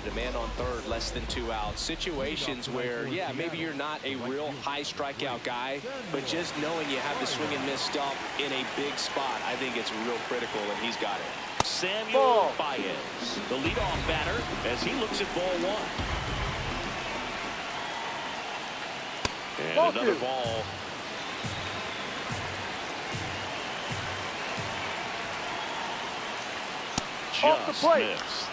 a man on third, less than 2 outs. Situations where, yeah, maybe you're not a real high strikeout guy, but just knowing you have the swing and miss stuff in a big spot, I think it's real critical, and he's got it. Samuel Baez, the leadoff batter, as he looks at ball one. And another ball. Off the plate. Missed.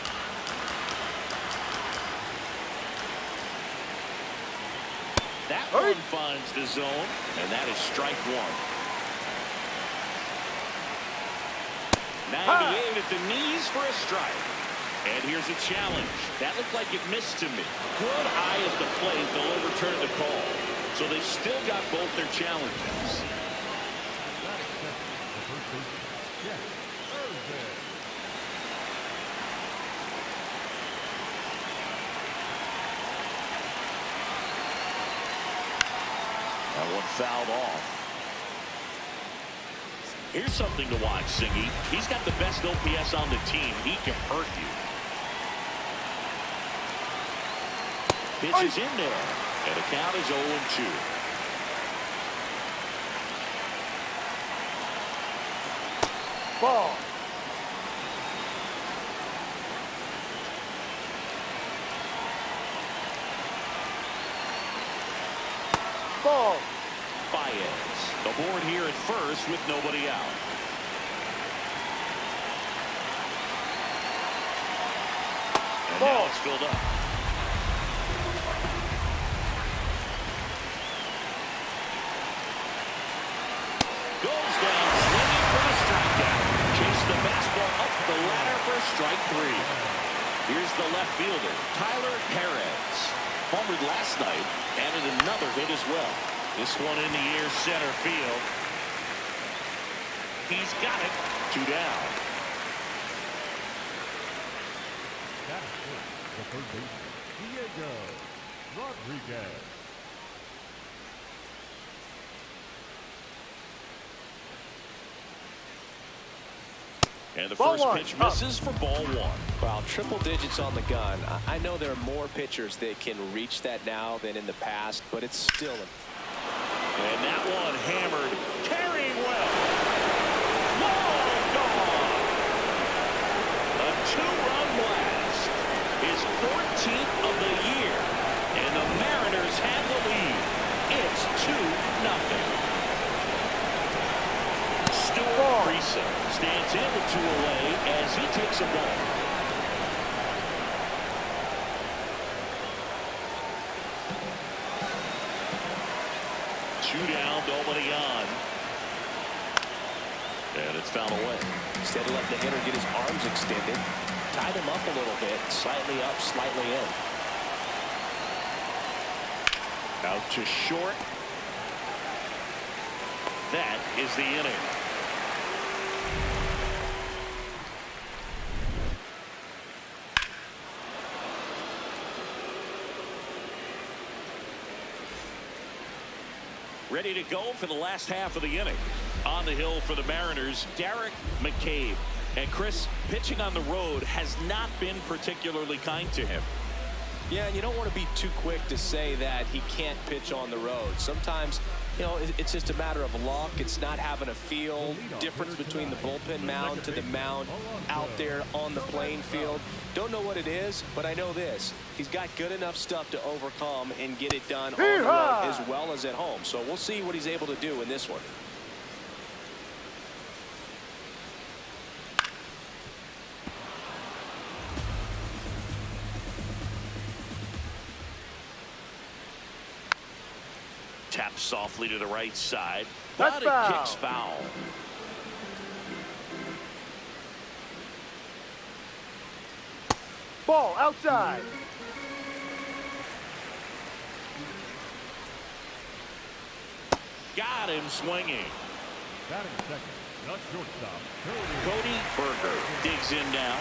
That one finds the zone, and that is strike one. 98 at the knees for a strike. And here's a challenge. That looked like it missed to me. Good eye at the plate. They'll overturn the call. So they've still got both their challenges. That one fouled off. Here's something to watch, Singy. He's got the best OPS on the team. He can hurt you. Pitch is in there, and the count is 0-2. Ball. Ball. Baez aboard here at first with nobody out. And now it's filled up. Goes down swinging for the strikeout. Chase the fastball up the ladder for strike three. Here's the left fielder, Tyler Perez. Homered last night, added another hit as well. This one in the air center field. He's got it. 2 down. The third baseman, Diego Rodriguez. And the first pitch misses for ball one. Wow, triple digits on the gun. I know there are more pitchers that can reach that now than in the past, but it's still And that one hammered, carrying well. Long gone. A 2-run blast. His 14th of the year. And the Mariners have the lead. It's 2-0. Stuart Friesen stands in with 2 away as he takes a ball. Down, nobody on. And it's fouled away. Instead of letting the hitter get his arms extended, tied him up a little bit, slightly up, slightly in. Out to short. That is the inning. Ready to go for the last half of the inning. On the hill for the Mariners, Derek McCabe. And Chris, pitching on the road has not been particularly kind to him. Yeah, and you don't want to be too quick to say that he can't pitch on the road. Sometimes, you know, it's just a matter of luck. It's not having a feel difference between the bullpen mound to the mound out there on the playing field. Don't know what it is, but I know this. He's got good enough stuff to overcome and get it done on the road as well as at home. So we'll see what he's able to do in this one. Taps softly to the right side. That's but it kicks foul. Ball outside. Got him swinging. Batting second, the shortstop, Cody Berger digs in now.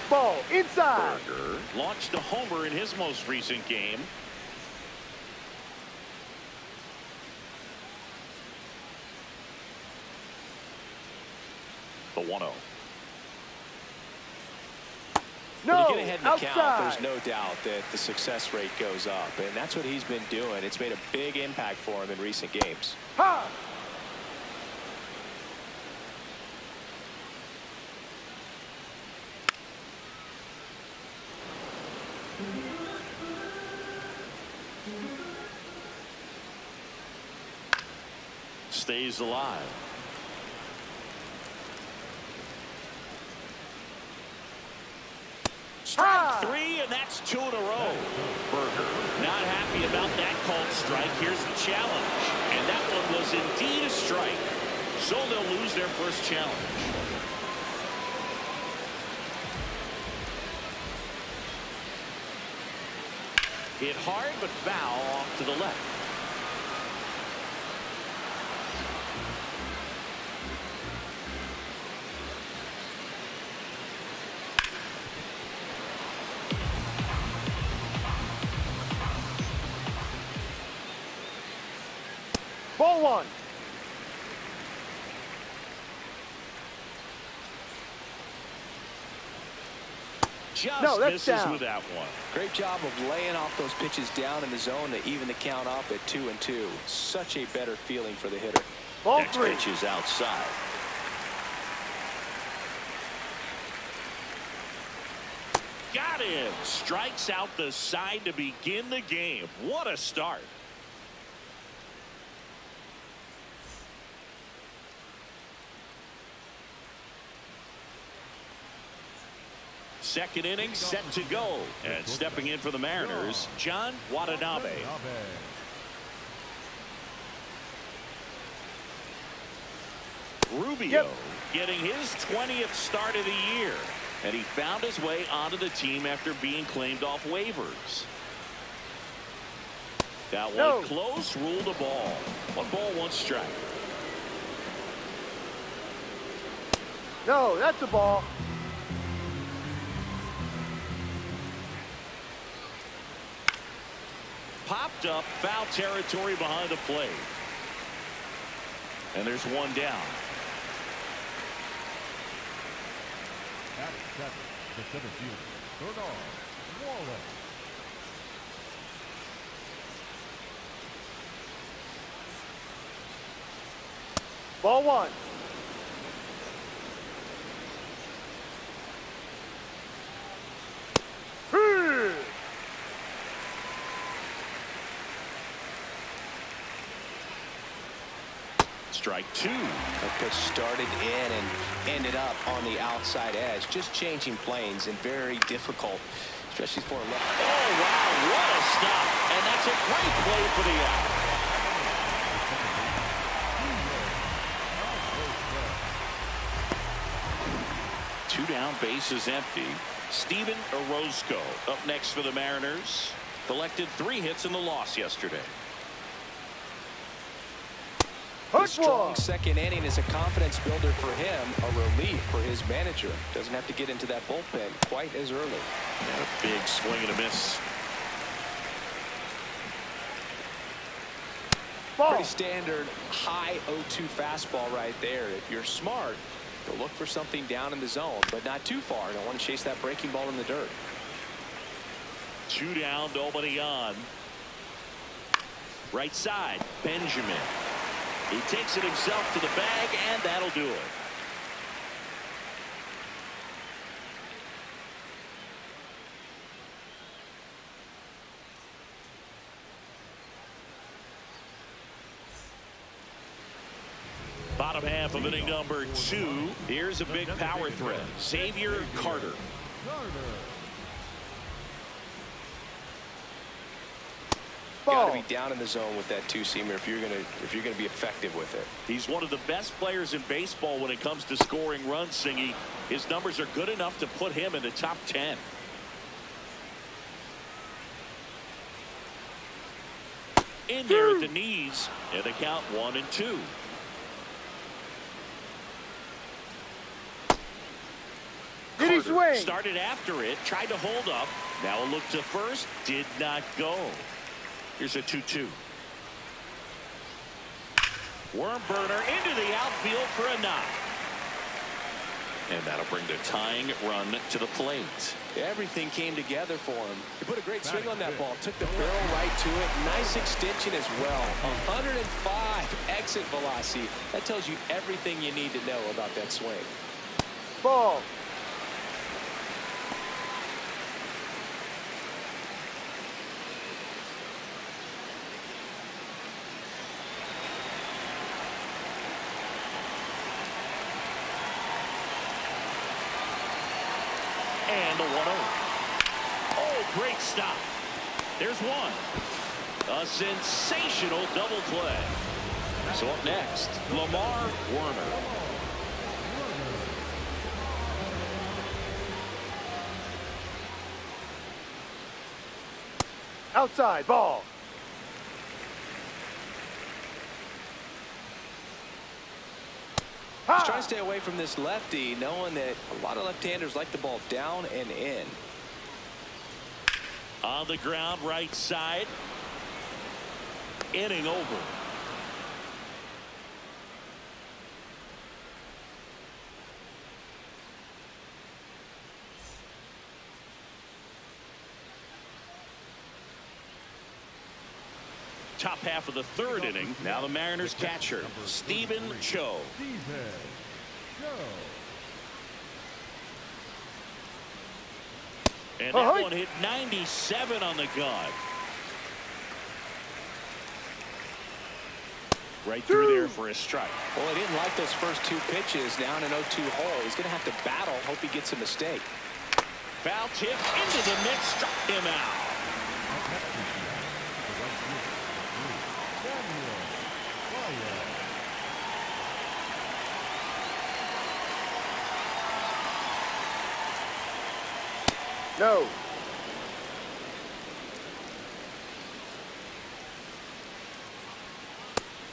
Ball inside. Berger launched a homer in his most recent game. The 1-0. When No, you get ahead in the count, outside. there's no doubt that the success rate goes up, and that's what he's been doing. It's made a big impact for him in recent games. Ha! Stays alive. Strike three, and that's 2 in a row. Berger not happy about that called strike. Here's the challenge. And that one was indeed a strike. So they'll lose their first challenge. Hit hard, but foul off to the left. Ball one. Just No, that's misses down. with that one. Great job of laying off those pitches down in the zone to even the count up at 2-2. Such a better feeling for the hitter. Ball Next three. pitch is outside. Got him. Strikes out the side to begin the game. What a start. Second inning set to go. And stepping in for the Mariners, John Watanabe. Rubio getting his 20th start of the year. And he found his way onto the team after being claimed off waivers. That one close, ruled a ball. 1 ball, 1 strike. No, that's a ball. Popped up, foul territory behind the plate. And there's 1 down. Batting second, the center fielder, Bernard Wallace. Ball one. Strike 2. The pitch started in and ended up on the outside edge. Just changing planes and very difficult, especially for a left. Oh, wow, what a stop. And that's a great play for the out. Two down, base is empty. Steven Orozco up next for the Mariners. Collected 3 hits in the loss yesterday. The strong second inning is a confidence builder for him, a relief for his manager. Doesn't have to get into that bullpen quite as early. And a big swing and a miss. Ball. Pretty standard high 0-2 fastball right there. If you're smart, you'll look for something down in the zone, but not too far. Don't want to chase that breaking ball in the dirt. 2 down, nobody on. Right side, Benjamin. He takes it himself to the bag, and that'll do it. Bottom half of inning number 2. Here's a big power threat. Xavier Carter. Got to be down in the zone with that 2-seamer if you're gonna be effective with it. He's one of the best players in baseball when it comes to scoring runs, Singy. His numbers are good enough to put him in the top 10. In there at the knees, and the count 1-2. Did he Carter swing? started after it, tried to hold up. Now a look to first, did not go. Here's a 2-2. Worm burner into the outfield for a knock. And that'll bring the tying run to the plate. Everything came together for him. He put a great swing on that ball. Took the barrel right to it. Nice extension as well. 105 exit velocity. That tells you everything you need to know about that swing. Ball. And a 1-0. Oh, great stop. There's one. A sensational double play. So up next, Lamar Werner. Outside. Ball. He's trying to stay away from this lefty, knowing that a lot of left-handers like the ball down and in. On the ground, right side. Inning over. Top half of the third inning. Now the Mariners catcher, Stephen Cho. And that one hit 97 on the gun. Right through there for a strike. Well, he didn't like those first two pitches. Now in an 0-2 hole. He's going to have to battle. Hope he gets a mistake. Foul tip into the mix. Struck him out. No.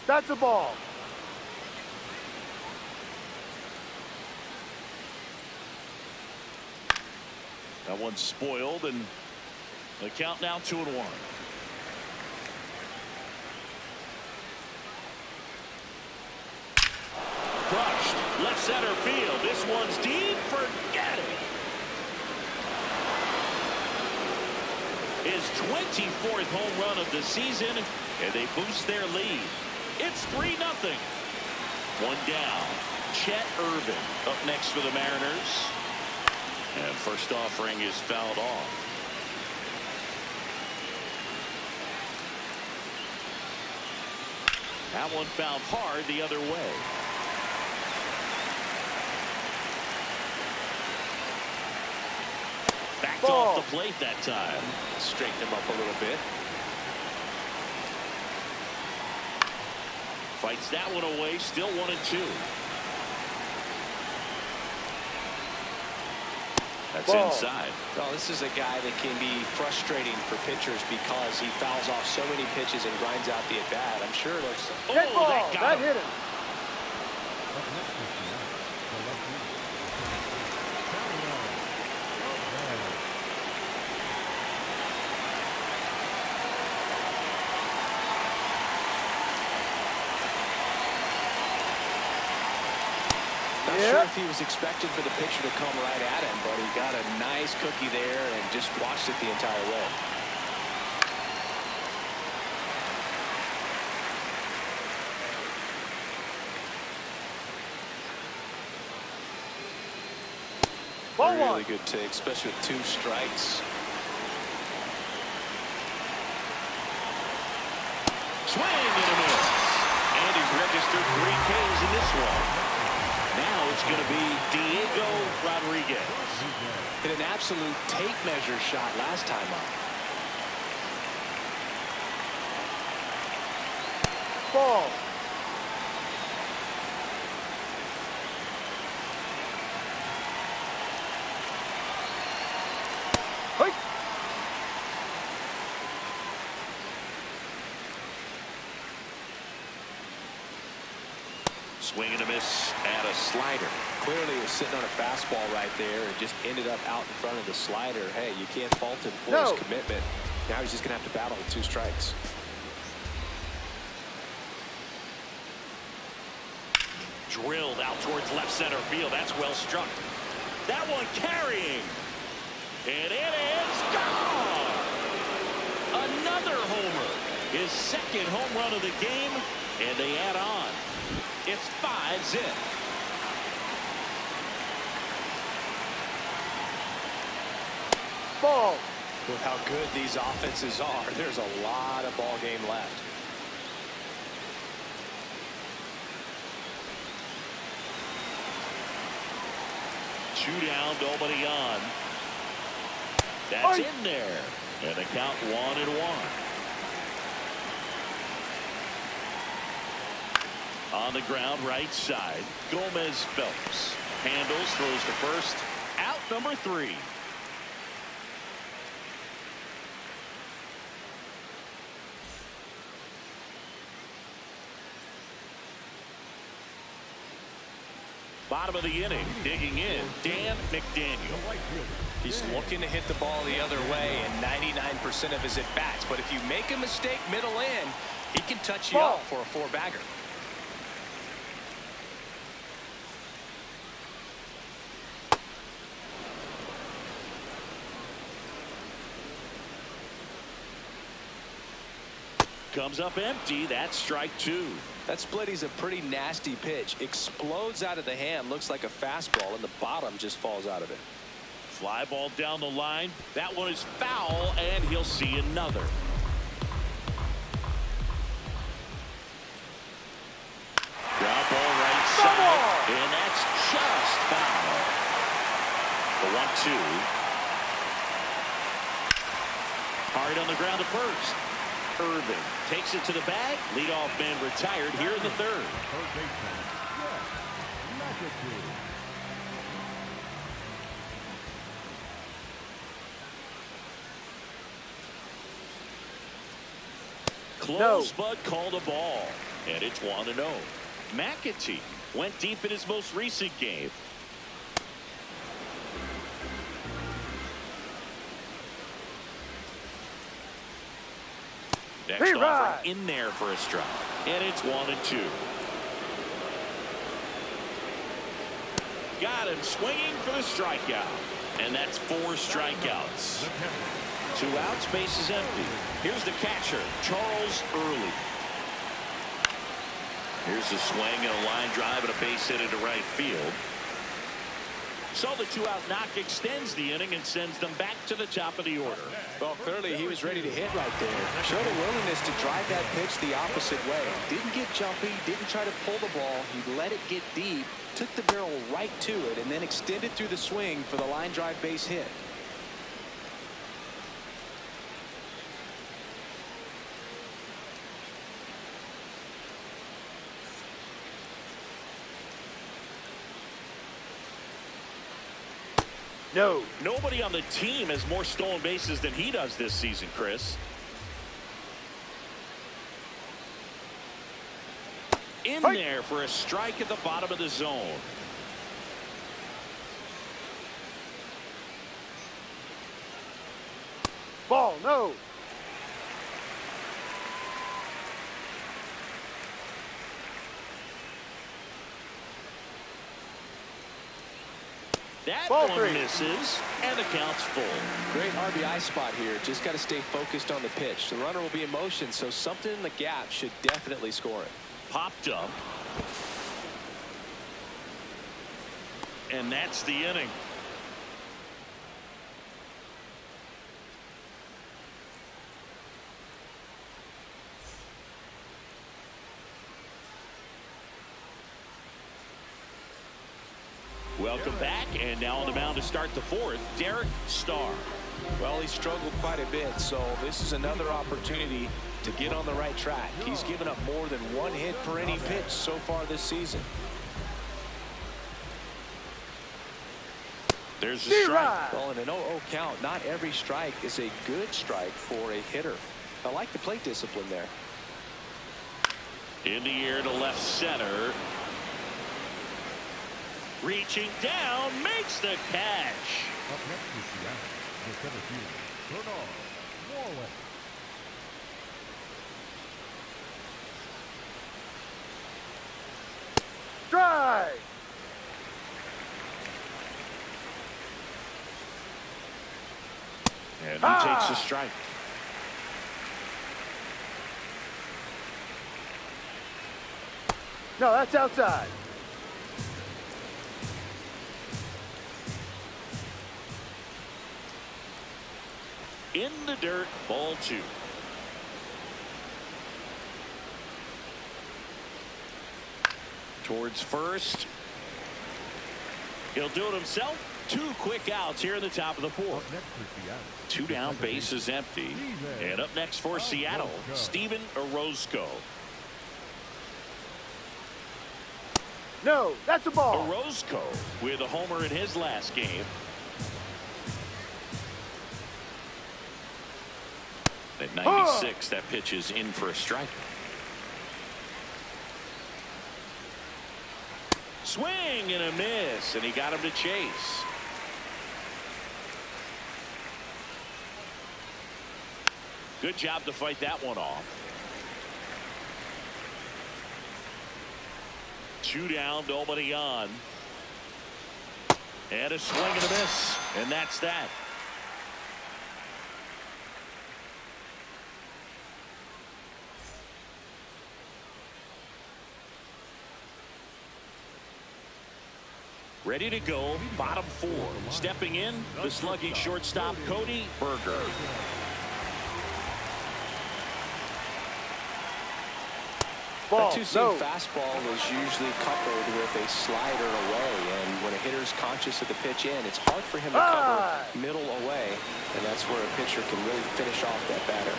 That's a ball. That one's spoiled, and the count now 2-1. Crushed left center field. This one's deep. Forget it. His 24th home run of the season, and they boost their lead. It's 3-0. One down. Chet Irvin up next for the Mariners. And first offering is fouled off. That one fouled hard the other way. Backed off the plate that time. Straighten him up a little bit. Fights that one away. Still 1-2. That's inside. Well, this is a guy that can be frustrating for pitchers because he fouls off so many pitches and grinds out the at-bat. I'm sure there's... That hit him. Not sure if he was expected for the pitcher to come right at him, but he got a nice cookie there and just watched it the entire way. Ball Really one. good take, especially with 2 strikes. Swing and a miss. And he's registered 3 Ks in this one. Now it's going to be Diego Rodriguez. Hit an absolute tape measure shot last time up. Ball. Hey. Swing and a miss at a slider. Clearly, he was sitting on a fastball right there and just ended up out in front of the slider. Hey, you can't fault him for his commitment. Now he's just going to have to battle with 2 strikes. drilled out towards left center field. That's well struck. That one carrying. And it is gone. Another homer. His second home run of the game. And they add on. It's 5-zip. Ball. With how good these offenses are, there's a lot of ball game left. Two down, nobody on. That's in there. And the count 1-1. On the ground, right side. Gomez Phelps handles, throws to first. Out number 3. Bottom of the inning, digging in, Dan McDaniel. He's looking to hit the ball the other way in 99% of his at-bats. But if you make a mistake middle in, he can touch you up for a 4-bagger. Comes up empty. That's strike 2. That split is a pretty nasty pitch. Explodes out of the hand. Looks like a fastball, and the bottom just falls out of it. Fly ball down the line. That one is foul, and he'll see another. Ground ball right side, and that's just foul. The 1-2. Hard on the ground to first. Irvin takes it to the bag. Leadoff man retired here in the 3rd. Close, but called a ball. And it's 1-0. McAtee went deep in his most recent game. Next offering in there for a strike. And it's 1-2. Got him swinging for the strikeout. And that's 4 strikeouts. 2 outs, base is empty. Here's the catcher, Charles Early. Here's a swing and a line drive and a base hit into right field. So the 2-out knock extends the inning and sends them back to the top of the order. Well, clearly he was ready to hit right there. Showed a willingness to drive that pitch the opposite way. Didn't get jumpy, didn't try to pull the ball. He let it get deep, took the barrel right to it, and then extended through the swing for the line drive base hit. No. Nobody on the team has more stolen bases than he does this season, Chris. In there for a strike at the bottom of the zone. Ball, no. That Ball one 3. misses, and the count's full. Great RBI spot here. Just got to stay focused on the pitch. The runner will be in motion, so something in the gap should definitely score it. Popped up. And that's the inning. Welcome back, and now on the mound to start the 4th, Derek Starr. Well, he struggled quite a bit, so this is another opportunity to get on the right track. He's given up more than 1 hit per inning pitch so far this season. There's a strike. Well, in an 0-0 count, not every strike is a good strike for a hitter. I like the plate discipline there. In the air to left center. Reaching down, makes the catch. Up next is Seattle, the center fielder, Bernard Wallace. Drive. And he takes a strike. No, that's outside. In the dirt, ball 2. Towards first. He'll do it himself. 2 quick outs here in the top of the 4th. 2 down, base is empty. And up next for Seattle, Steven Orozco. No, that's a ball. Orozco with a homer in his last game. At 96, that pitch is in for a strike. Swing and a miss, and he got him to chase. Good job to fight that one off. 2 down, nobody on. And a swing and a miss, and that's that. Ready to go, bottom 4. Stepping in, the slugging shortstop, Cody Berger. That two-seam fastball is usually coupled with a slider away, and when a hitter's conscious of the pitch in, it's hard for him to cover middle away, and that's where a pitcher can really finish off that batter.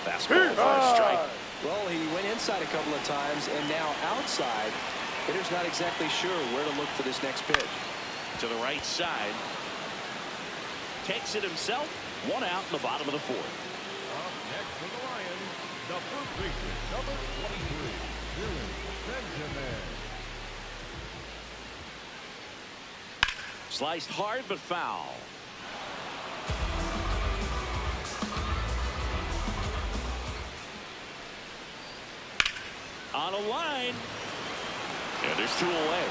Fastball for a strike. Well, he went inside a couple of times, and now outside. Hitter's not exactly sure where to look for this next pitch. To the right side. Takes it himself. 1 out in the bottom of the 4th. Up next for the Lions, the first baseman, number 23, Dylan Benjamin. Sliced hard but foul. On a line. And there's 2 away.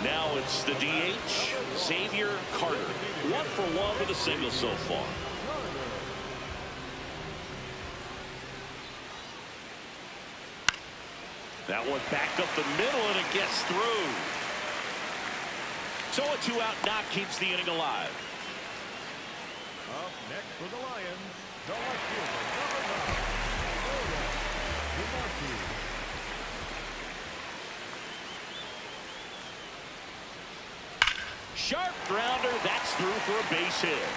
Now it's the DH, Xavier Carter. 1 for 1 with a single so far. That one back up the middle, and it gets through. So a 2-out knock keeps the inning alive. Up next for the Lions, the left fielder, number 9, Sharp grounder, that's through for a base hit.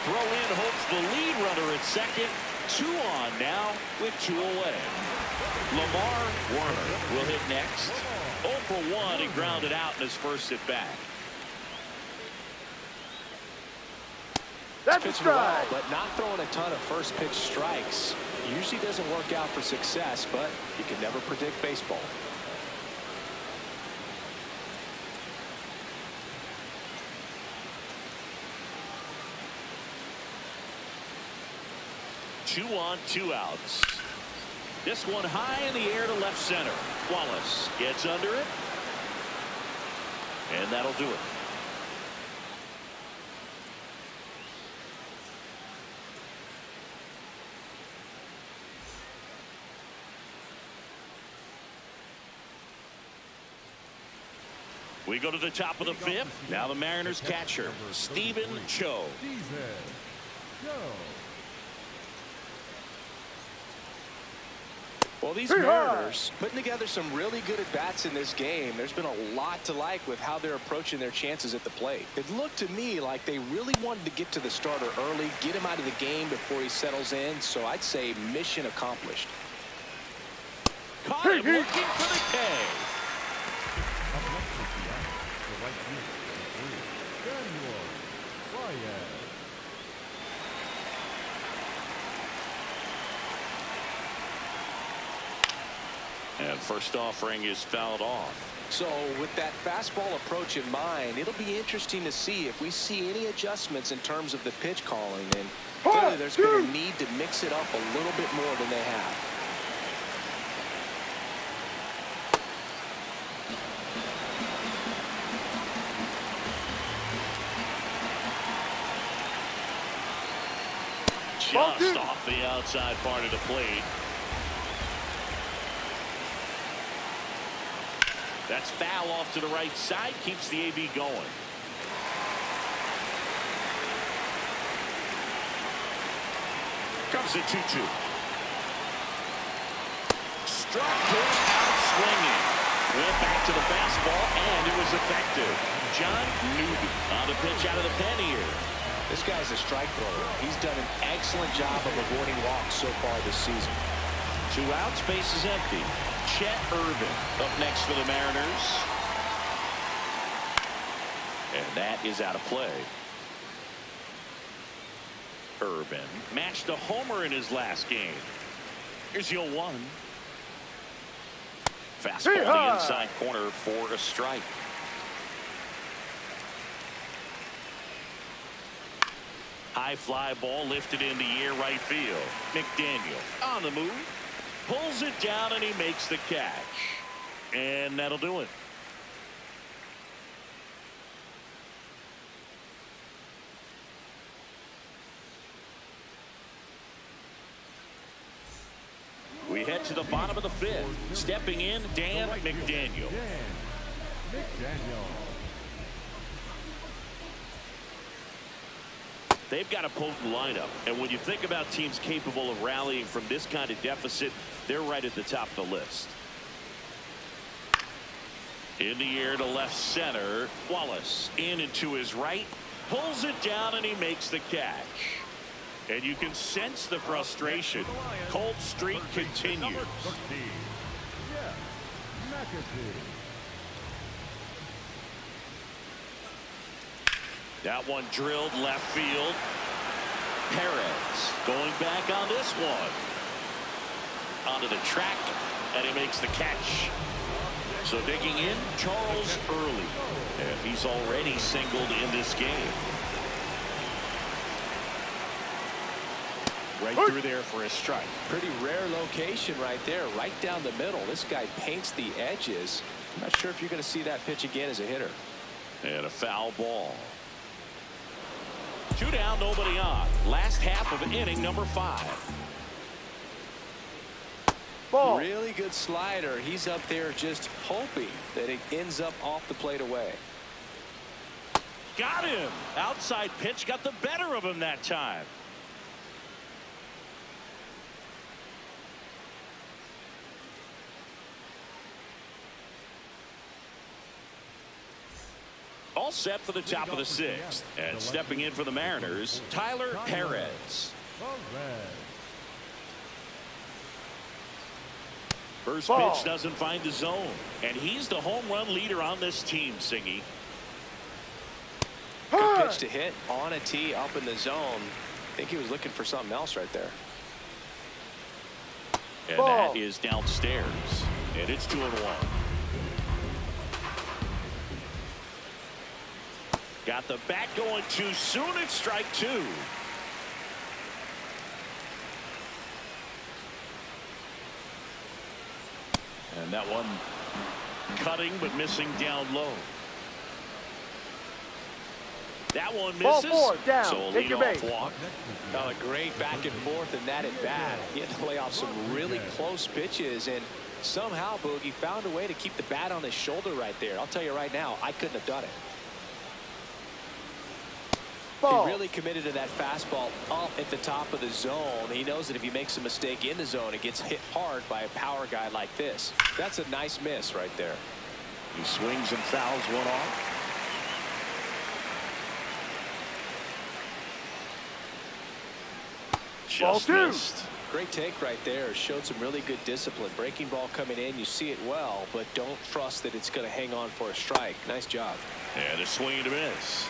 Throw in hopes the lead runner at second. 2 on now with 2 away. Lamar Warner will hit next. 0 for 1, he grounded out in his first at bat. That's a strike. But not throwing a ton of first pitch strikes usually doesn't work out for success, but you can never predict baseball. Two on, 2 outs. This one high in the air to left center. Wallace gets under it. And that'll do it. We go to the top of the 5th. Now the Mariners catcher, Stephen Cho. Well, these Mariners putting together some really good at-bats in this game. There's been a lot to like with how they're approaching their chances at the plate. It looked to me like they really wanted to get to the starter early, get him out of the game before he settles in. So I'd say mission accomplished. Caught him looking for the K. And first offering is fouled off. So with that fastball approach in mind, it'll be interesting to see if we see any adjustments in terms of the pitch calling. And clearly there's been a need to mix it up a little bit more than they have. just off the outside part of the plate. That's foul off to the right side. Keeps the AB going. Comes a 2-2. Struck him out swinging. Went back to the fastball, and it was effective. John Newton on the pitch out of the pen here. This guy's a strike thrower. He's done an excellent job of avoiding walks so far this season. 2 outs, base is empty. Chet Irvin up next for the Mariners. And that is out of play. Irvin matched a homer in his last game. Here's 0-1. Fastball the inside corner for a strike. High fly ball lifted in the air right field. McDaniel on the move. Pulls it down and he makes the catch. And that'll do it. We head to the bottom of the 5th. Stepping in, Dan McDaniel. They've got a potent lineup, and when you think about teams capable of rallying from this kind of deficit, they're right at the top of the list. In the air to left center. Wallace in and to his right. Pulls it down and he makes the catch. And you can sense the frustration. Cold streak continues. That one drilled left field. Perez going back on this one. Onto the track, and he makes the catch. So digging in, Charles Early. And he's already singled in this game. Right through there for a strike. Pretty rare location right there, right down the middle. This guy paints the edges. I'm not sure if you're going to see that pitch again as a hitter. And a foul ball. 2 down, nobody on. Last half of inning number 5. Ball. Really good slider. He's up there just hoping that it ends up off the plate away. Got him. Outside pitch got the better of him that time. All set for the top of the 6th. And stepping in for the Mariners, Tyler Perez. First pitch doesn't find the zone. And he's the home run leader on this team, Singy. Good pitch to hit on a tee up in the zone. I think he was looking for something else right there. And that is downstairs. And it's 2-1. Got the bat going too soon. It's strike 2. And that one cutting but missing down low. That one misses. Ball 4 down. So a Take your leadoff base. walk. A great back and forth in that at bat. He had to lay off some really close pitches, and somehow Boogie found a way to keep the bat on his shoulder right there. I'll tell you right now, I couldn't have done it. Ball. He really committed to that fastball up at the top of the zone. He knows that if he makes a mistake in the zone, it gets hit hard by a power guy like this. That's a nice miss right there. He swings and fouls one off. Just missed. Great take right there. Showed some really good discipline. Breaking ball coming in, you see it well, but don't trust that it's going to hang on for a strike. Nice job. And a swing and a miss.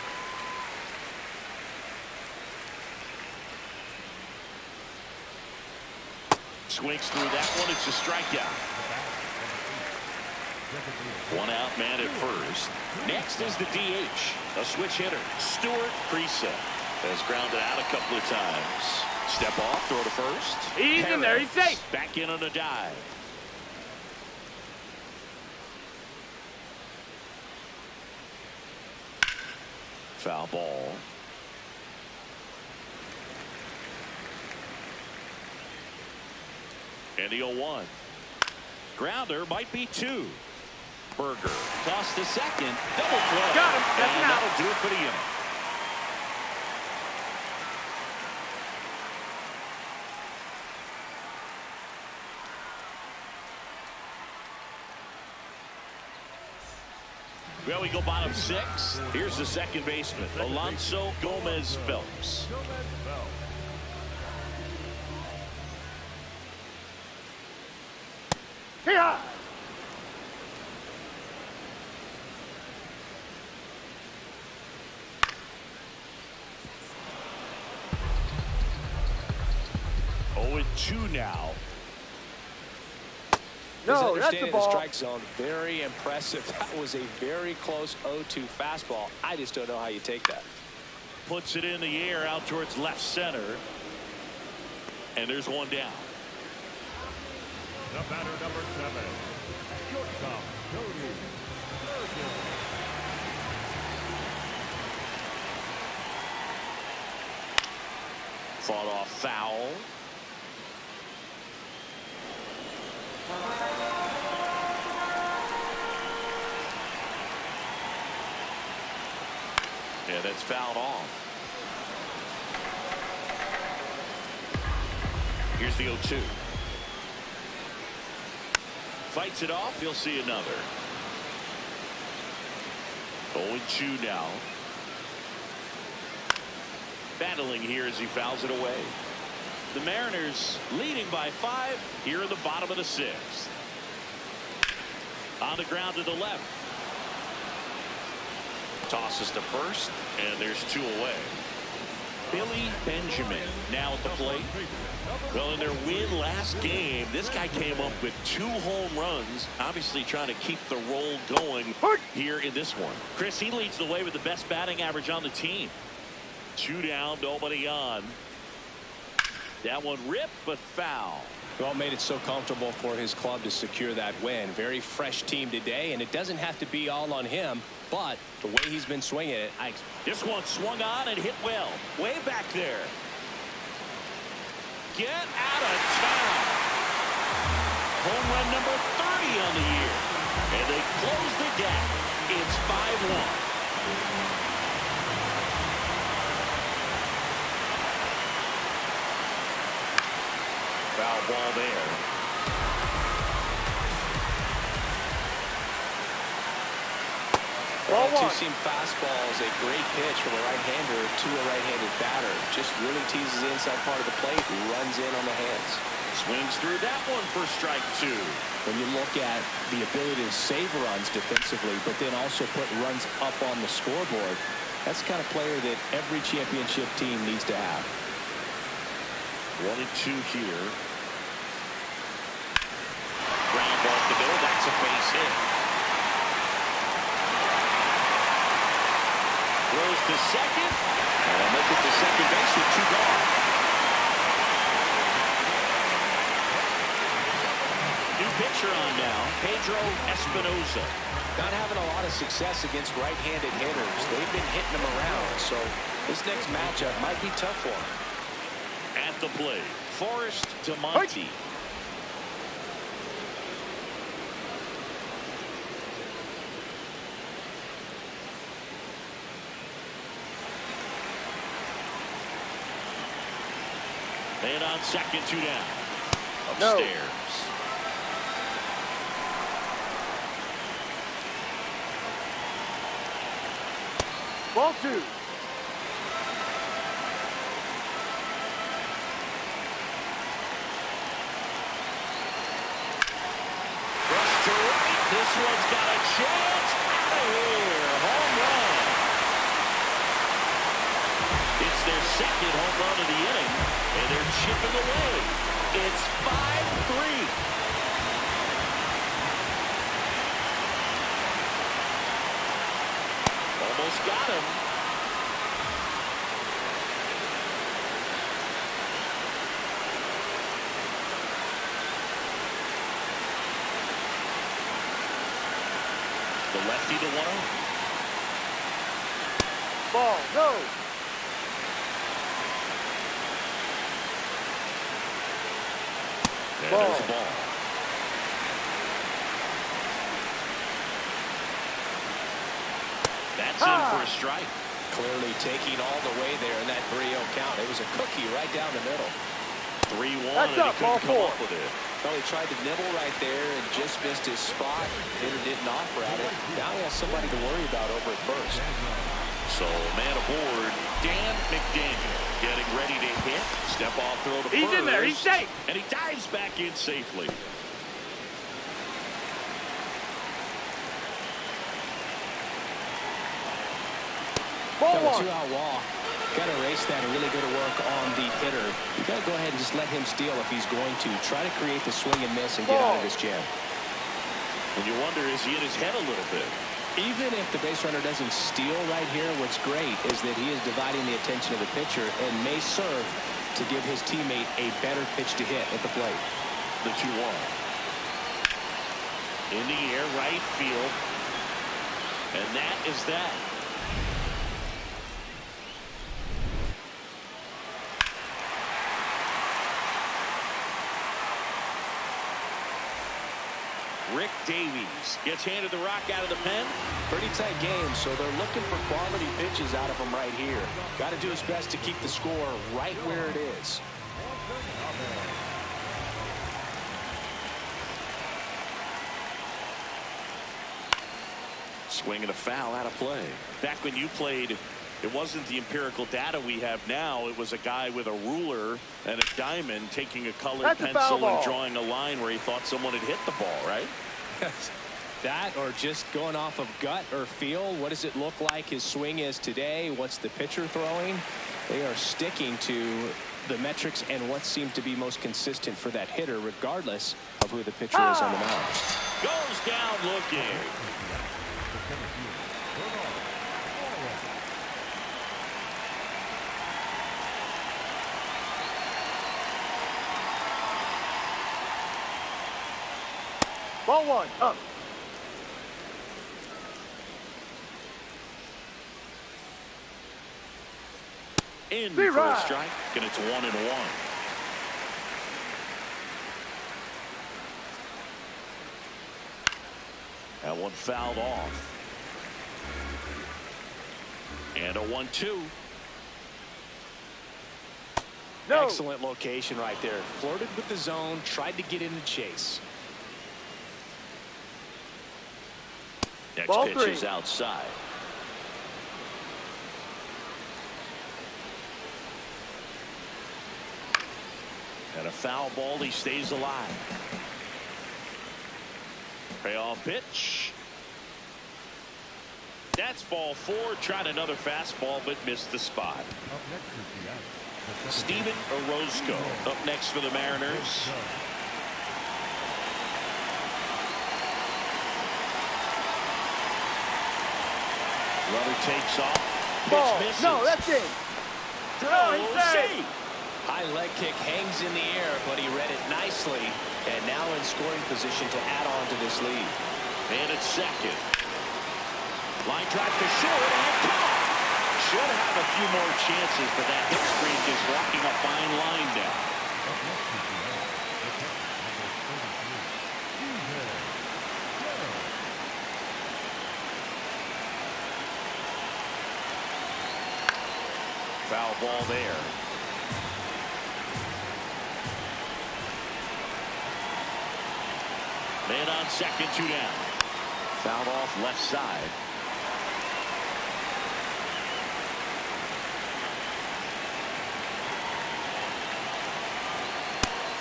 Swings through that one. It's a strikeout. 1 out, man at first. Next is the DH, a switch hitter, Stuart Preset. Has grounded out a couple of times. Step off, throw to first. He's in there. He's safe. Back in on a dive. Foul ball. And the 0-1. Grounder might be 2. Berger toss to second. Double play. Got him. That's and an out. that'll do it for the inning. Well, we go bottom 6. Here's the second baseman, Alonso Gomez Phelps. Here. Oh, 2 now. No, His that's the understanding of the ball. strike zone, very impressive. That was a very close 0-2 fastball. I just don't know how you take that. Puts it in the air out towards left center. And there's one down. The batter, number 7. Shortstop, Cody Bergen. Fought off foul. Yeah, that's fouled off. Here's the 0-2. Fights it off. He'll see another. 0-2 now. Battling here as he fouls it away. The Mariners leading by 5 here in the bottom of the 6th. On the ground to the left. Tosses to first, and there's 2 away. Billy Benjamin now at the plate. Well, in their win last game, this guy came up with 2 home runs, obviously trying to keep the roll going here in this one. Chris, he leads the way with the best batting average on the team. 2 down, nobody on. That one ripped, but foul. Well, made it so comfortable for his club to secure that win. Very fresh team today, and it doesn't have to be all on him, but the way he's been swinging it, This one swung on and hit well. Way back there. Get out of town. Home run number 30 on the year. And they close the gap. It's 5-1. Foul ball there. Well, Ball 1. two-seam fastball is a great pitch from a right-hander to a right-handed batter. Just really teases the inside part of the plate, runs in on the hands. Swings through that one for strike 2. When you look at the ability to save runs defensively, but then also put runs up on the scoreboard, that's the kind of player that every championship team needs to have. 1-2 here. Ground ball to the middle. That's a base hit. Throws to second. And they'll make it to second base with 2 gone. New pitcher on now, Pedro Espinosa. Not having a lot of success against right-handed hitters. They've been hitting them around, so this next matchup might be tough for them. At the plate, Forrest DeMonte. And on second, 2 down. Upstairs. Ball 2. Brush to right. This one's got a chance. Out of here. Home run. It's their second home run of the inning, and they're chipping away. It's 5-3. Almost got him. The lefty to 1-0. Ball. No. And Ball. there's a ball. That's in for a strike. Clearly taking all the way there in that 3-0 count. It was a cookie right down the middle. 3-1, That's and he up, couldn't ball come four. up with it. Well, he tried to nibble right there and just missed his spot. Hitter didn't offer at it. Now he has somebody to worry about over at first. So, man aboard, Dan McDaniel getting ready to hit. Step off throw to first. He's in there. He's safe. And he dives back in safely. Ball Got a one. two-out walk. Got to erase that and really go to work on the hitter. You got to go ahead and just let him steal if he's going to. Try to create the swing and miss and get out of this jam. And you wonder, is he in his head a little bit? Even if the base runner doesn't steal right here, what's great is that he is dividing the attention of the pitcher and may serve to give his teammate a better pitch to hit at the plate. The 2-1. In the air, right field. And that is that. Rick Davies gets handed the rock out of the pen. Pretty tight game, so they're looking for quality pitches out of him right here. Got to do his best to keep the score right where it is. Swing and a foul out of play. Back when you played, it wasn't the empirical data we have now. It was a guy with a ruler and a diamond taking a colored That's a foul pencil ball. and drawing a line where he thought someone had hit the ball, right? That or just going off of gut or feel. What does it look like his swing is today? What's the pitcher throwing? They are sticking to the metrics and what seemed to be most consistent for that hitter, regardless of who the pitcher is on the mound. Goes down looking. Ball one. Up. In Be for a right. strike, and it's 1-1. That one fouled off. And a 1-2. No. Excellent location right there. Flirted with the zone, tried to get in the chase. Next Ball pitch three. is outside. And a foul ball, he stays alive. Payoff pitch. That's ball 4. Tried another fastball, but missed the spot. Up next is the out. The second Steven Orozco up next for the Mariners. Runner takes off. Ball. Pitch misses. No, that's it. Throw, he's safe. save. High leg kick hangs in the air, but he read it nicely, and now in scoring position to add on to this lead. And it's second. Line drive to short and caught. Should have a few more chances, but that hit streak is walking a fine line now. up next is the out. The catcher, number 33. Foul ball there. Man on second, 2 down. Fouled off left side.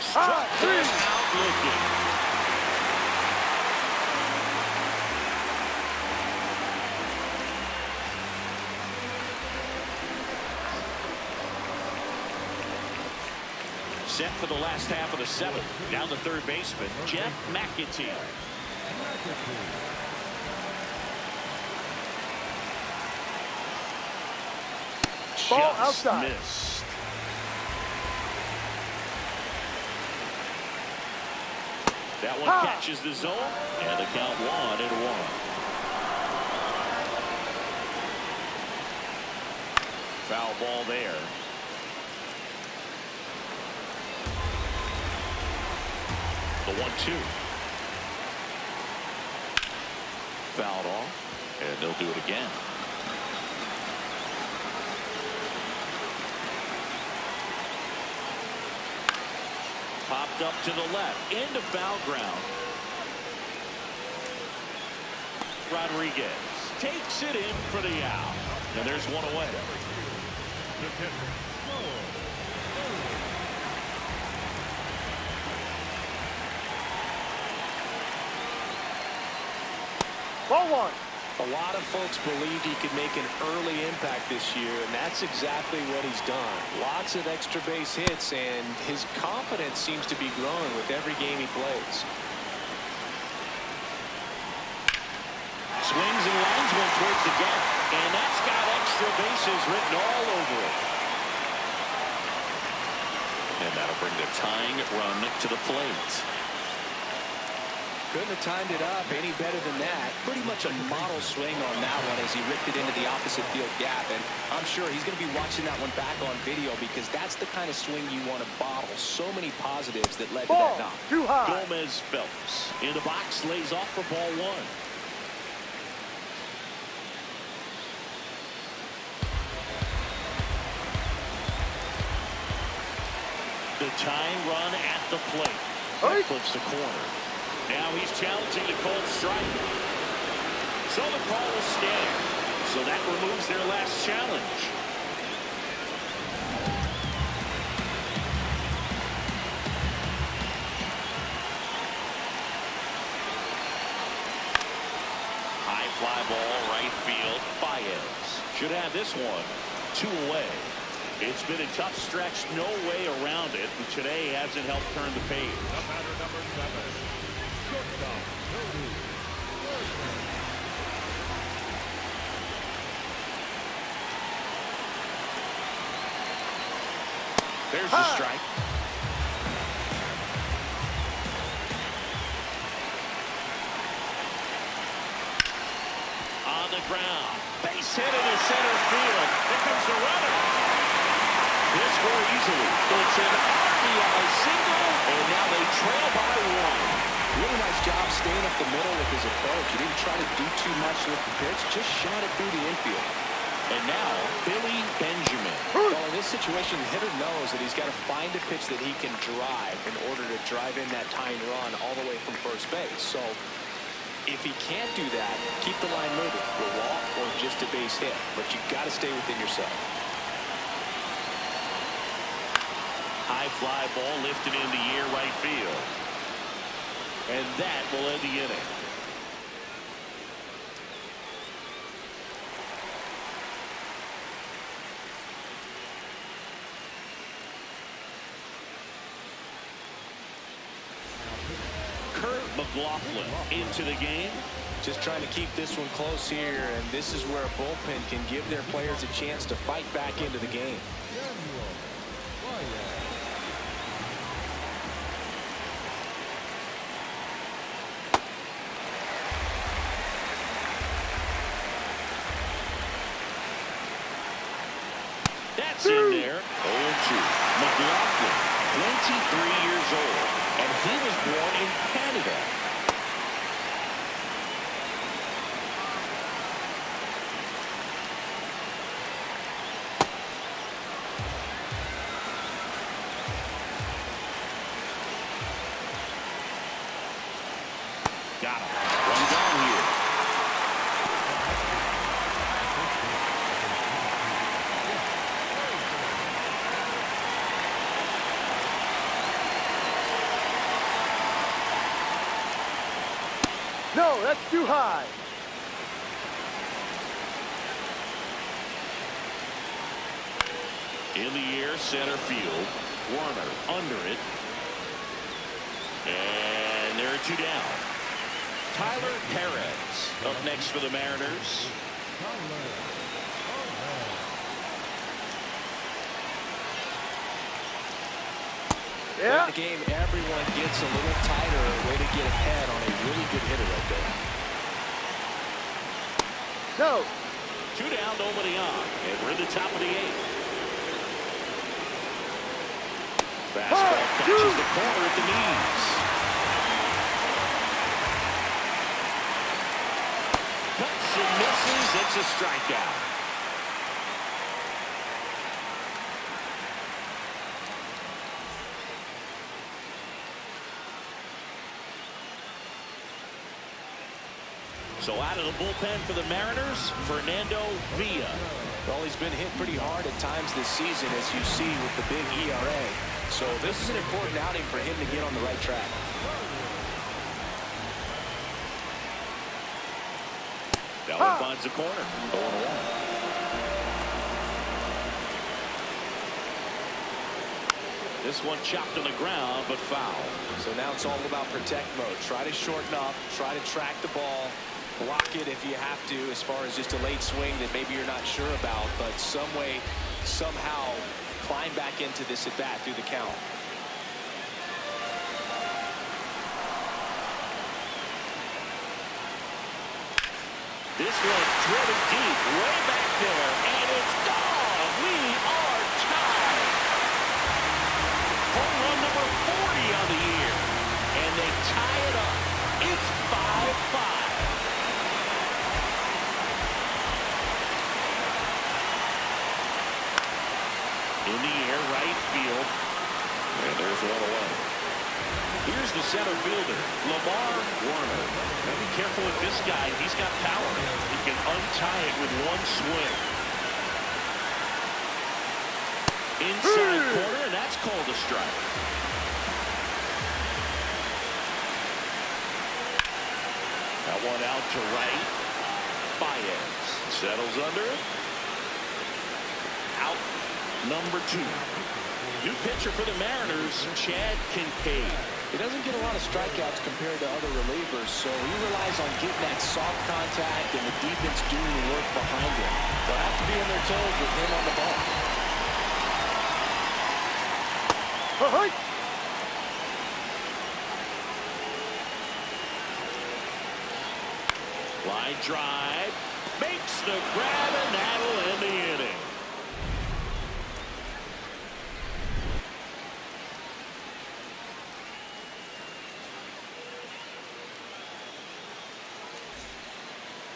Struck him out looking. Set for the last half of the 7th. Down the third baseman, Jeff McAtee. Ball Just outside. missed. That one Ha! catches the zone, and the count 1-1. Foul ball there. the 1-2. Fouled off, and they'll do it again. Popped up to the left, into foul ground. Rodriguez takes it in for the out, and there's one away. Ball one. A lot of folks believed he could make an early impact this year, and that's exactly what he's done. Lots of extra base hits, and his confidence seems to be growing with every game he plays. Swings and lines one towards the gap, and that's got extra bases written all over it. And that'll bring the tying run to the plate. Couldn't have timed it up any better than that. Pretty much a model swing on that one as he ripped it into the opposite field gap. And I'm sure he's going to be watching that one back on video because that's the kind of swing you want to bottle. So many positives that led to that knock. Too high. Gomez Phelps in the box, lays off for ball one. The tying run at the plate. That clips the corner. Now he's challenging a cold strike. So the call will stand. So that removes their last challenge. High fly ball, right field. Baez should have this one 2 away. It's been a tough stretch, no way around it, and today hasn't helped turn the page. The batter, number 7. Shortstop, Cody. There's the strike. On the ground. Base hit into center field. Here comes the runner. This score easily. It's an RBI single, and now they trail by 1. Really nice job staying up the middle with his approach. He didn't try to do too much with the pitch, just shot it through the infield. And now, Billy Benjamin. Well, in this situation, the hitter knows that he's got to find a pitch that he can drive in order to drive in that tying run all the way from first base. So if he can't do that, keep the line moving. A walk or just a base hit. But you've got to stay within yourself. High fly ball lifted into near right field. And that will end the inning. McLaughlin into the game. Just trying to keep this one close here, and this is where a bullpen can give their players a chance to fight back into the game. That's in there. 0-2. McLaughlin, 23 years old, and he was born in Canada. Got him. Run down here. No, that's too high. In the air, center field. Warner under it. And there are 2 down. Tyler Perez up next for the Mariners. Yeah. In the game, everyone gets a little tighter, a way to get ahead on a really good hitter right there. No. 2 down, nobody on. And we're in the top of the 8th. Fastball catches the corner at the knees. misses. It's a strikeout. So out of the bullpen for the Mariners, Fernando Villa. Well, he's been hit pretty hard at times this season, as you see with the big ERA. So this is an important outing for him to get on the right track. That one finds the corner. 0-1. This one chopped on the ground, but foul. So now it's all about protect mode. Try to shorten up, try to track the ball, block it if you have to, as far as just a late swing that maybe you're not sure about, but some way, somehow climb back into this at bat through the count. This one driven deep, way back there, and it's gone. We are tied. Home run number 40 on the year, and they tie it up. It's 5-5. In the air, right field. And there's one away. Here's the center fielder, Lamar Warner. Now be careful with this guy. He's got power. He can untie it with one swing. Inside corner, and that's called a strike. That one out to right. Baez settles under it. Out. Number 2. New pitcher for the Mariners, Chad Kincaid. He doesn't get a lot of strikeouts compared to other relievers, so he relies on getting that soft contact and the defense doing the work behind him. They'll have to be on their toes with him on the ball. Line drive, makes the grab, and that'll end the inning.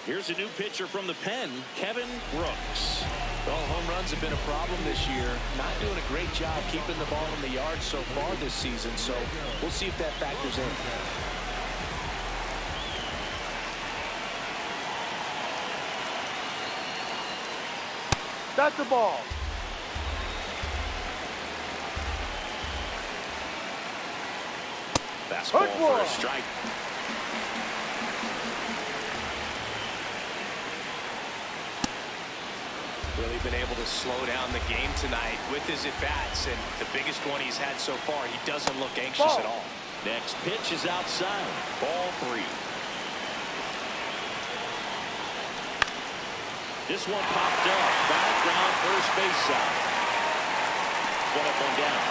Here's a new pitcher from the pen, Kevin Brooks. Well, home runs have been a problem this year. Not doing a great job keeping the ball in the yard so far this season, so we'll see if that factors in. That's the ball. Fastball for a strike. Really been able to slow down the game tonight with his at-bats, and the biggest one he's had so far, he doesn't look anxious at all. Next pitch is outside. Ball 3. This one popped up. Foul ground first base side. One up, one down.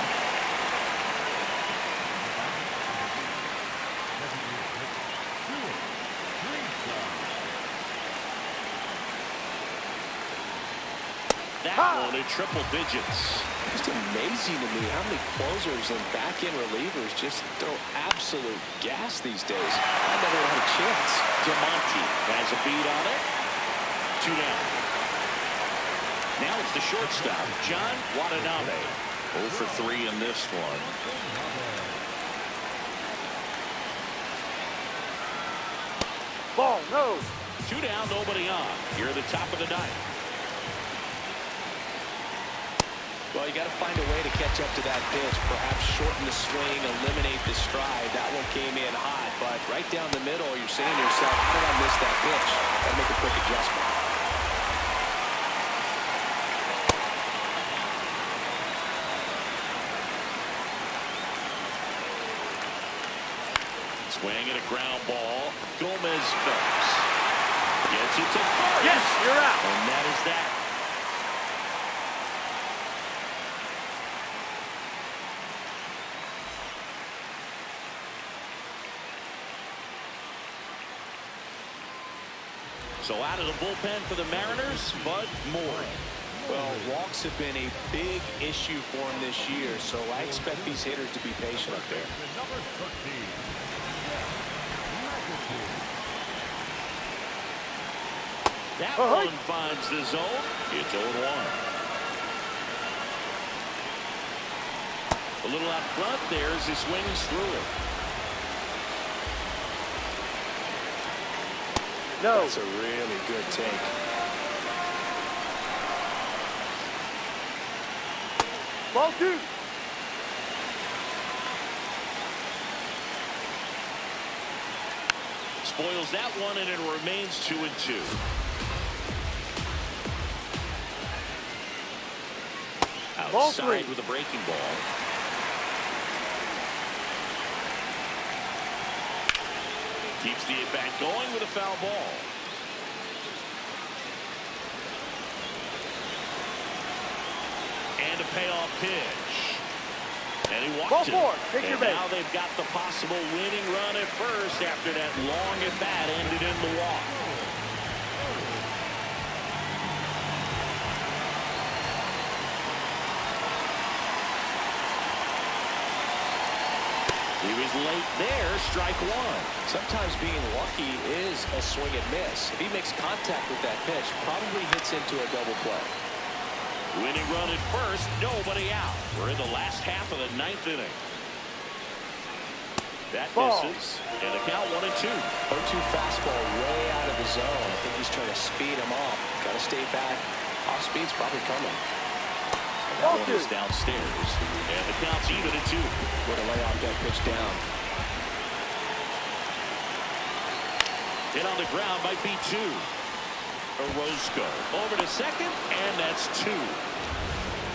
That one in triple digits. Just amazing to me how many closers and back-end relievers just throw absolute gas these days. I never had a chance. DeMonte has a beat on it. 2 down. Now it's the shortstop, John Watanabe. 0 for 3 in this one. Ball, no. 2 down, nobody on. Here at the top of the 9th. Well, you got to find a way to catch up to that pitch, perhaps shorten the swing, eliminate the stride. That one came in hot, but right down the middle, you're saying to yourself, how did I miss that pitch? Got to make a quick adjustment. Swing and a ground ball. Gomez Phelps gets it to first. Yes, you're out. And that is that. So out of the bullpen for the Mariners, Bud Moore. Well, walks have been a big issue for him this year, so I expect these hitters to be patient up there. Number 13. That one finds the zone. It's 0-1. A little out front there as he swings through it. No. That's a really good take. Ball 2. Spoils that one, and it remains 2-2. Outside with a breaking ball. Keeps the at-bat going with a foul ball. And a payoff pitch. And he walked it. And now they've got the possible winning run at first after that long at-bat ended in the walk. He was late there, strike one. Sometimes being lucky is a swing and miss. If he makes contact with that pitch, probably hits into a double play. Winning run at first, nobody out. We're in the last half of the 9th inning. That misses, and the count 1-2. 0-2 fastball way out of the zone. I think he's trying to speed him off. Got to stay back. Off speed's probably coming. And that one is downstairs, and the count's even at 2. Way to lay off that pitch down. Hit on the ground might be 2. Orozco over to second, and that's 2.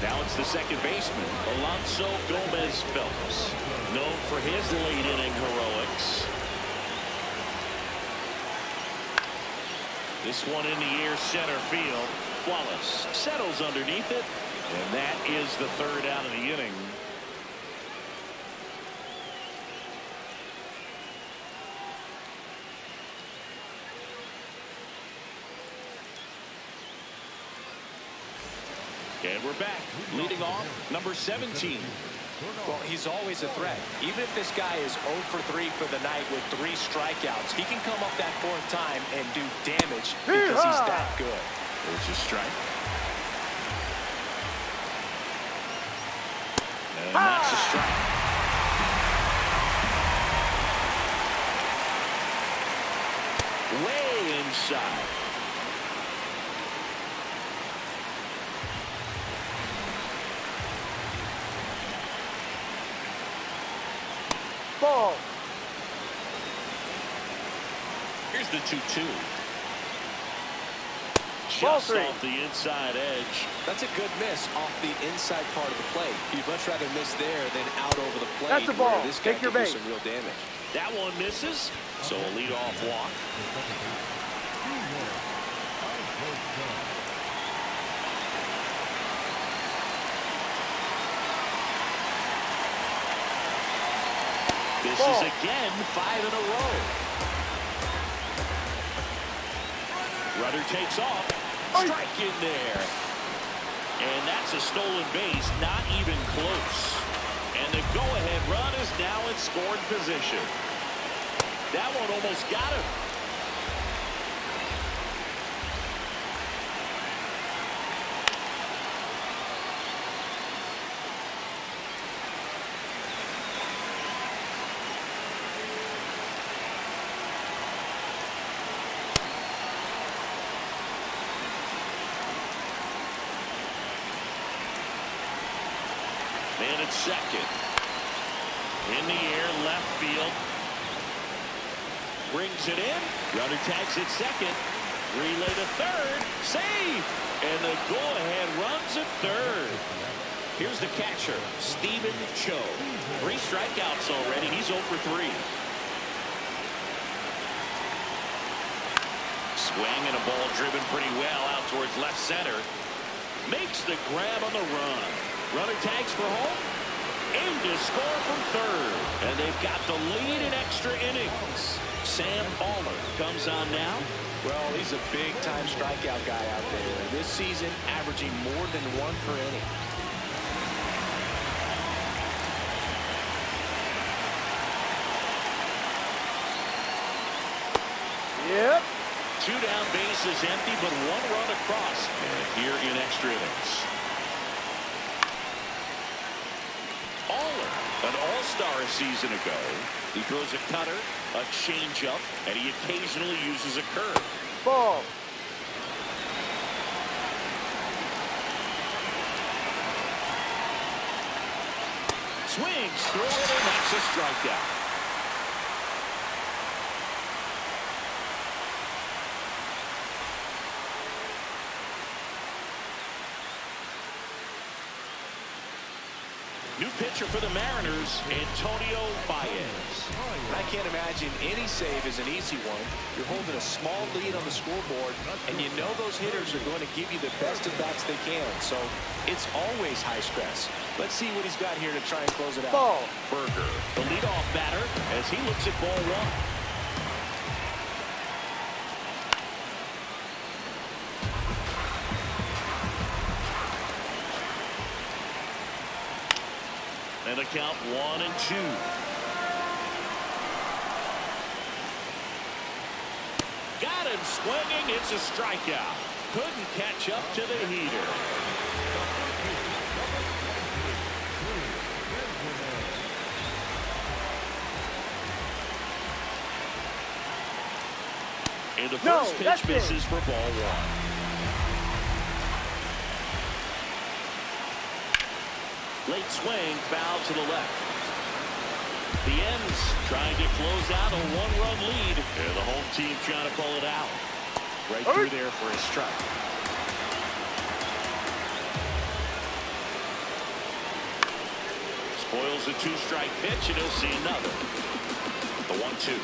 Now it's the second baseman, Alonso Gomez Phelps, known for his late inning heroics. This one in the air, center field. Wallace settles underneath it, and that is the 3rd out of the inning. And we're back. Leading off, number 17. Well, he's always a threat. Even if this guy is 0 for 3 for the night with 3 strikeouts, he can come up that 4th time and do damage because he's that good. There's a strike. And that's a strike. Way inside. Ball. Here's the 2-2. Ball Just 3. off the inside edge. That's a good miss off the inside part of the plate. You'd much rather miss there than out over the plate. That's a ball. This guy Take your could do base. some real damage. That one misses, so a leadoff walk. This is again 5 in a row. Runner takes off. Strike in there. And that's a stolen base, not even close. And the go-ahead run is now in scoring position. That one almost got him. Man at second. In the air, left field. Brings it in. Runner tags at second. Relay to third. Save. And the go-ahead runs at third. Here's the catcher, Stephen Cho. 3 strikeouts already. He's 0 for 3. Swing and a ball driven pretty well out towards left center. Makes the grab on the run. Runner tags for home. Aim to score from third. And they've got the lead in extra innings. Sam Baller comes on now. Well, he's a big-time strikeout guy out there. This season, averaging more than 1 per inning. Yep. 2 down, bases empty, but 1 run across. And here in extra innings. Aller, an all-star a season ago. He throws a cutter, a changeup, and he occasionally uses a curve. Ball. Swings through it, and that's a strikeout. New pitcher for the Mariners, Antonio Baez. I can't imagine any save is an easy one. You're holding a small lead on the scoreboard, and you know those hitters are going to give you the best at bats they can. So it's always high stress. Let's see what he's got here to try and close it out. Ball. Berger, the leadoff batter, as he looks at ball 1. And a count 1 and 2. Got him swinging. It's a strikeout. Couldn't catch up to the heater. And the first pitch misses for ball 1. Late swing, foul to the left. The Ends trying to close out a 1-run lead. And the home team trying to pull it out. Right through there for a strike. Spoils a 2-strike pitch, and he'll see another. The 1-2.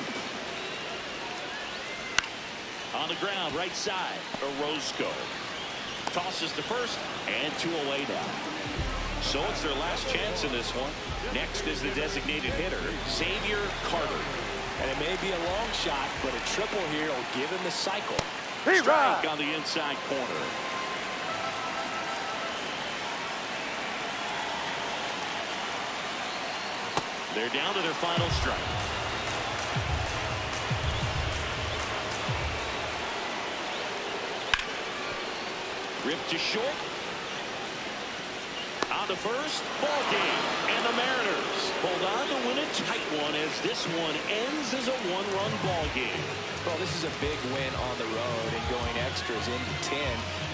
On the ground, right side, Orozco. Tosses to first, and 2 away now. So it's their last chance in this one. Next is the designated hitter, Xavier Carter. And it may be a long shot, but a triple here will give him the cycle. Strike on the inside corner. They're down to their final strike. Ripped to short. On to first, ball game, and the Mariners hold on to win a tight one as this one ends as a 1-run ball game. Well, this is a big win on the road and going extras into 10.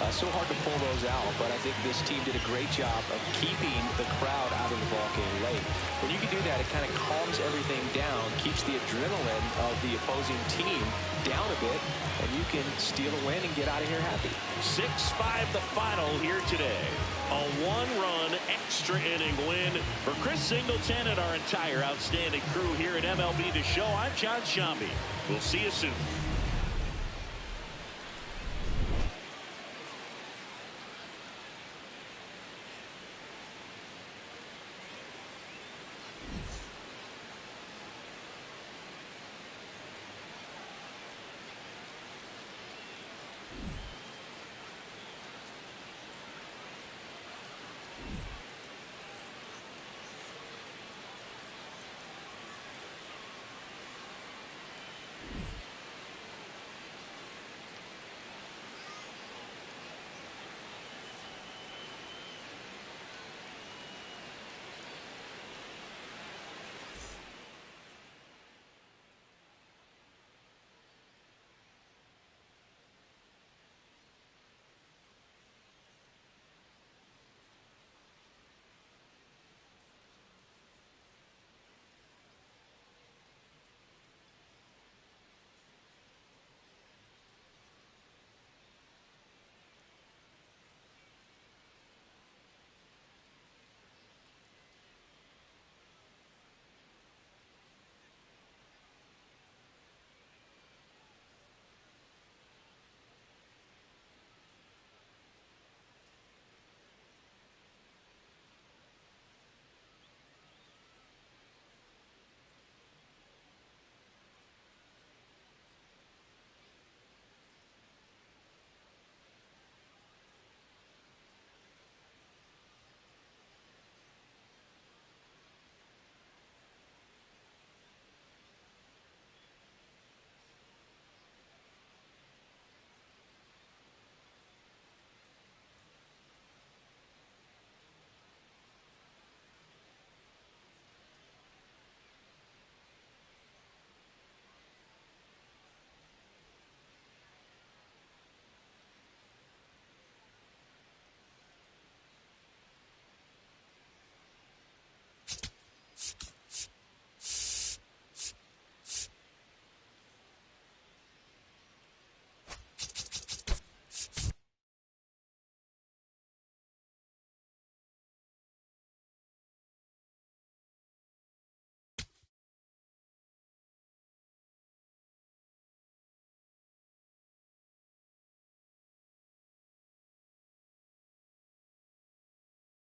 So hard to pull those out, but I think this team did a great job of keeping the crowd out of the ball game late. When you can do that, it kind of calms everything down, keeps the adrenaline of the opposing team down a bit, and you can steal a win and get out of here happy. 6-5 the final here today. A 1-run extra inning win for Chris Singleton and our entire outstanding crew here at MLB The Show. I'm John Shambi. We'll see you soon.